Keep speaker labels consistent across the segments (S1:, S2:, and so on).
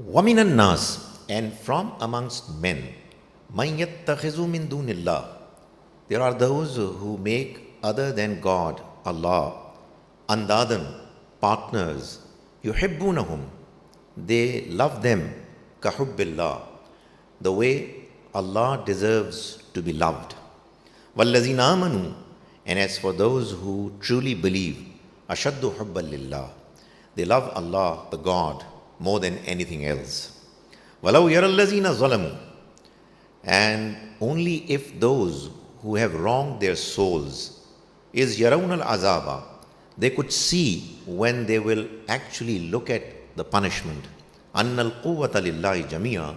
S1: وَمِنَ النَّاسِ, and from amongst men, مَن يَتَّخِذُ مِن دُونِ اللَّهِ, there are those who make other than God, Allah, andadan, partners, yuhibbunahum, they love them, kahubbillah, the way Allah deserves to be loved. وَالَّذِينَ آمَنُوا, and as for those who truly believe, ashaddu hubban lillah, they love Allah, the God, more than anything else. وَلَوْ يَرَى الَّذِينَ ظَلَمُوا, and only if those who have wronged their souls is yarawna al-azaba, they could see when they will actually look at the punishment, anna al-quwwata lillahi jamia,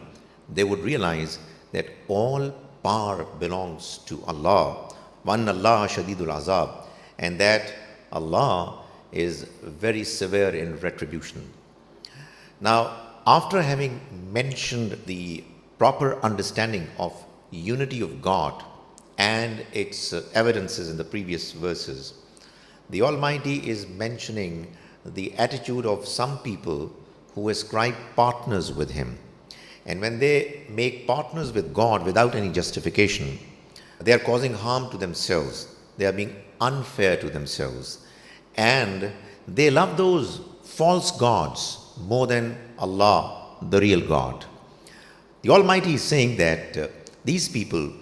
S1: they would realize that all power belongs to Allah, wa anna Allah shadidul azab, and that Allah is very severe in retribution. Now, after having mentioned the proper understanding of unity of God and its evidences in the previous verses, the Almighty is mentioning the attitude of some people who ascribe partners with Him. And when they make partners with God without any justification, they are causing harm to themselves. They are being unfair to themselves. And they love those false gods more than Allah, the real God. The Almighty is saying that these people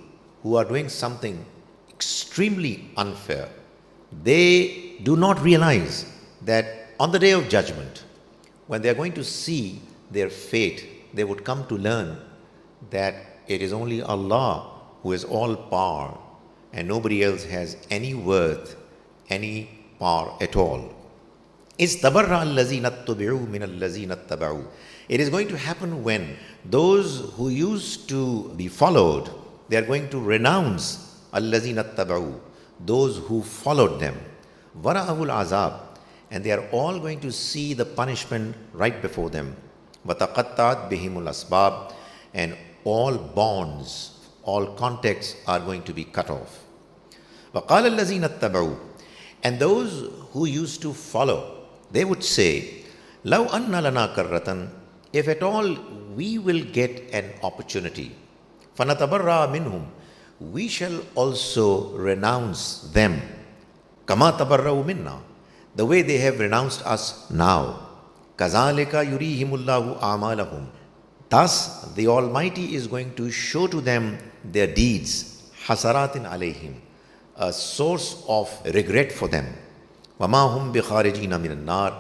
S1: who are doing something extremely unfair, they do not realize that on the day of judgment, when they are going to see their fate, they would come to learn that it is only Allah who has all power and nobody else has any worth, any power at all. إِسْتَبَرَّ الَّذِينَ اتُّبِعُوا مِنَ الَّذِينَ اتَّبَعُوا. It is going to happen when those who used to be followed, they are going to renounce الَّذِينَ اتَّبَعُوا, those who followed them. وَرَأَهُ الْعَذَابِ, and they are all going to see the punishment right before them. وَتَقَطَّعَتْ بِهِمُ الْأَسْبَابِ, and all bonds, all contacts are going to be cut off. وَقَالَ الَّذِينَ اتَّبَعُوا, and those who used to follow, they would say, لَوْ أَنَّ لَنَا كَرَّةً, if at all we will get an opportunity, فَنَتَبَرَّأَ مِنْهُمْ, we shall also renounce them, كَمَا تَبَرَّأُوا مِنَّا, the way they have renounced us now. كَذَلِكَ يُرِيهِمُ اللَّهُ أَعْمَالَهُمْ, thus the Almighty is going to show to them their deeds, حَسَرَاتٍ عَلَيْهِمْ, a source of regret for them. وَمَا هُمْ بِخَارِجِينَ مِنَ النَّارِ,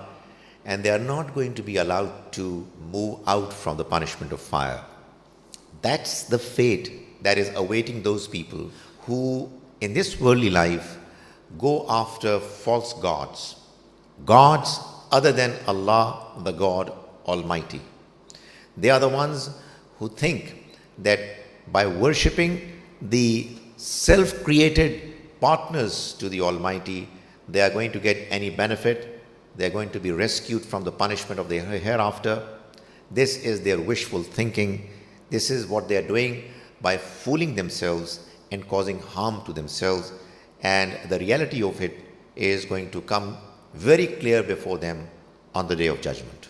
S1: and they are not going to be allowed to move out from the punishment of fire. That's the fate that is awaiting those people who in this worldly life go after false gods, gods other than Allah, the God Almighty. They are the ones who think that by worshipping the self-created partners to the Almighty, they are going to get any benefit, they are going to be rescued from the punishment of the hereafter. This is their wishful thinking. This is what they are doing by fooling themselves and causing harm to themselves. And the reality of it is going to come very clear before them on the day of judgment.